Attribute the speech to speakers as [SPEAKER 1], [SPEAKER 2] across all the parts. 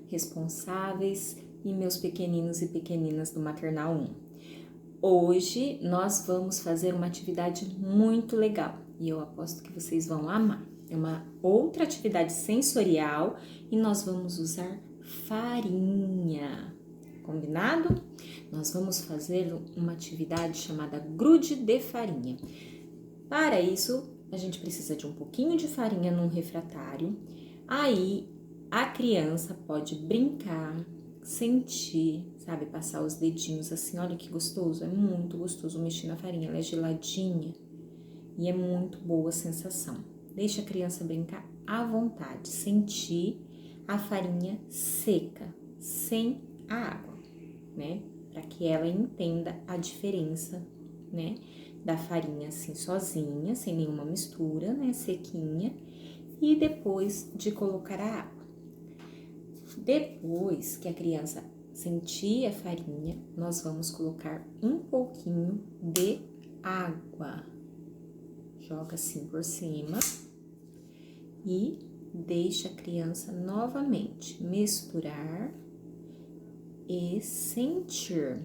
[SPEAKER 1] responsáveis e meus pequeninos e pequeninas do Maternal 1. Hoje nós vamos fazer uma atividade muito legal e eu aposto que vocês vão amar. É uma outra atividade sensorial e nós vamos usar farinha, combinado? Nós vamos fazer uma atividade chamada grude de farinha. Para isso, a gente precisa de um pouquinho de farinha num refratário. Aí, a criança pode brincar, sentir, sabe? Passar os dedinhos assim, olha que gostoso. É muito gostoso mexer na farinha, ela é geladinha e é muito boa a sensação. Deixa a criança brincar à vontade, sentir a farinha seca, sem a água, né? Para que ela entenda a diferença, né? Da farinha assim sozinha, sem nenhuma mistura, né? Sequinha. E depois de colocar a água. Depois que a criança sentir a farinha, nós vamos colocar um pouquinho de água. Joga assim por cima e deixa a criança novamente misturar e sentir.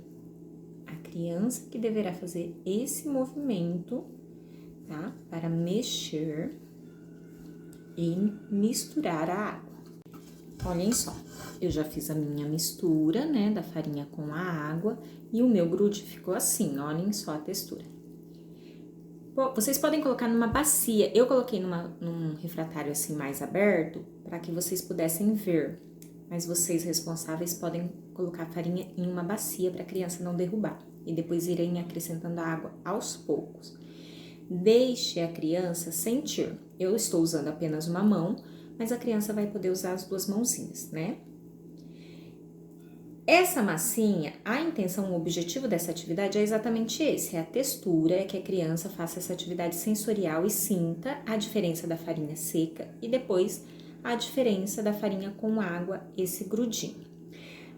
[SPEAKER 1] A criança que deverá fazer esse movimento, tá? Para mexer e misturar a água. Olhem só, eu já fiz a minha mistura, né, da farinha com a água e o meu grude ficou assim, olhem só a textura. Vocês podem colocar numa bacia, eu coloquei num refratário assim mais aberto para que vocês pudessem ver, mas vocês responsáveis podem colocar a farinha em uma bacia para a criança não derrubar e depois irem acrescentando a água aos poucos. Deixe a criança sentir. Eu estou usando apenas uma mão, mas a criança vai poder usar as duas mãozinhas, né? Essa massinha, a intenção, o objetivo dessa atividade é exatamente esse, é a textura, é que a criança faça essa atividade sensorial e sinta a diferença da farinha seca e depois a diferença da farinha com água, esse grudinho.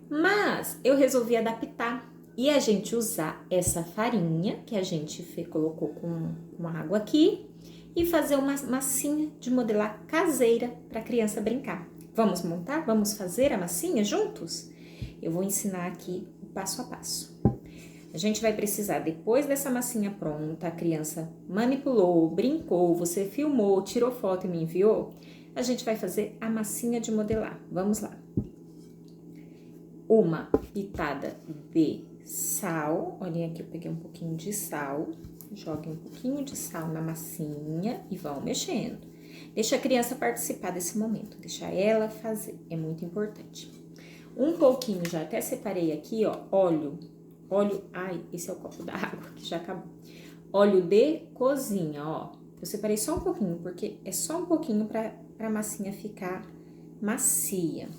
[SPEAKER 1] Mas eu resolvi adaptar e a gente usar essa farinha que a gente colocou com água aqui e fazer uma massinha de modelar caseira para a criança brincar. Vamos montar? Vamos fazer a massinha juntos? Eu vou ensinar aqui o passo a passo. A gente vai precisar, depois dessa massinha pronta, a criança manipulou, brincou, você filmou, tirou foto e me enviou, a gente vai fazer a massinha de modelar. Vamos lá. Uma pitada de sal, olhem aqui, eu peguei um pouquinho de sal, joguem um pouquinho de sal na massinha e vão mexendo. Deixa a criança participar desse momento, deixa ela fazer, é muito importante. Um pouquinho, já até separei aqui, ó, óleo, ai, esse é o copo da água que já acabou. Óleo de cozinha, ó, eu separei só um pouquinho, porque é só um pouquinho pra massinha ficar macia,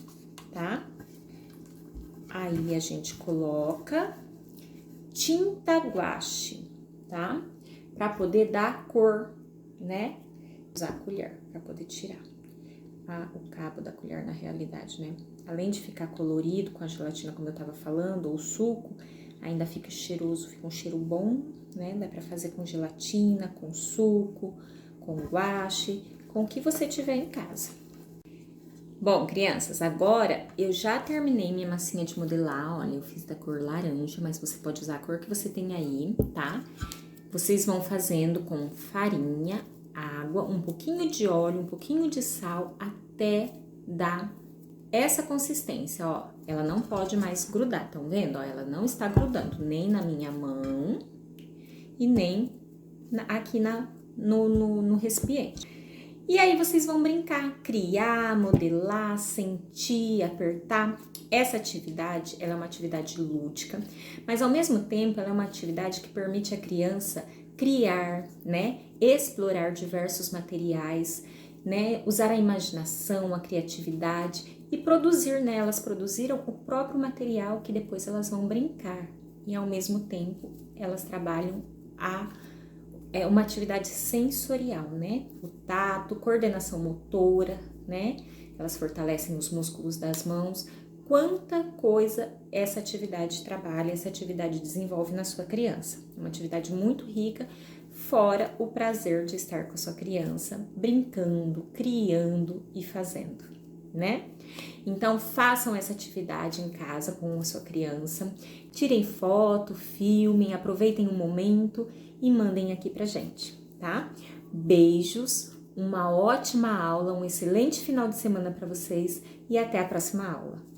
[SPEAKER 1] tá? Aí a gente coloca tinta guache, tá? Pra poder dar cor, né? Usar a colher pra poder tirar o cabo da colher na realidade, né? Além de ficar colorido com a gelatina, como eu tava falando, ou suco, ainda fica cheiroso, fica um cheiro bom, né? Dá pra fazer com gelatina, com suco, com guache, com o que você tiver em casa. Bom, crianças, agora eu já terminei minha massinha de modelar, olha, eu fiz da cor laranja, mas você pode usar a cor que você tem aí, tá? Vocês vão fazendo com farinha, água, um pouquinho de óleo, um pouquinho de sal, até dar essa consistência, ó. Ela não pode mais grudar, estão vendo? Ó, ela não está grudando nem na minha mão e nem aqui no recipiente. E aí vocês vão brincar, criar, modelar, sentir, apertar. Essa atividade, ela é uma atividade lúdica, mas ao mesmo tempo ela é uma atividade que permite a criança criar, né? Explorar diversos materiais, né? Usar a imaginação, a criatividade e produzir, né? Elas produziram o próprio material que depois elas vão brincar. E ao mesmo tempo elas trabalham uma atividade sensorial, né? O tato, coordenação motora, né? Elas fortalecem os músculos das mãos. Quanta coisa essa atividade trabalha, essa atividade desenvolve na sua criança. É uma atividade muito rica, fora o prazer de estar com a sua criança, brincando, criando e fazendo. né? Então, façam essa atividade em casa com a sua criança, tirem foto, filmem, aproveitem o momento e mandem aqui pra gente, tá? Beijos, uma ótima aula, um excelente final de semana para vocês e até a próxima aula.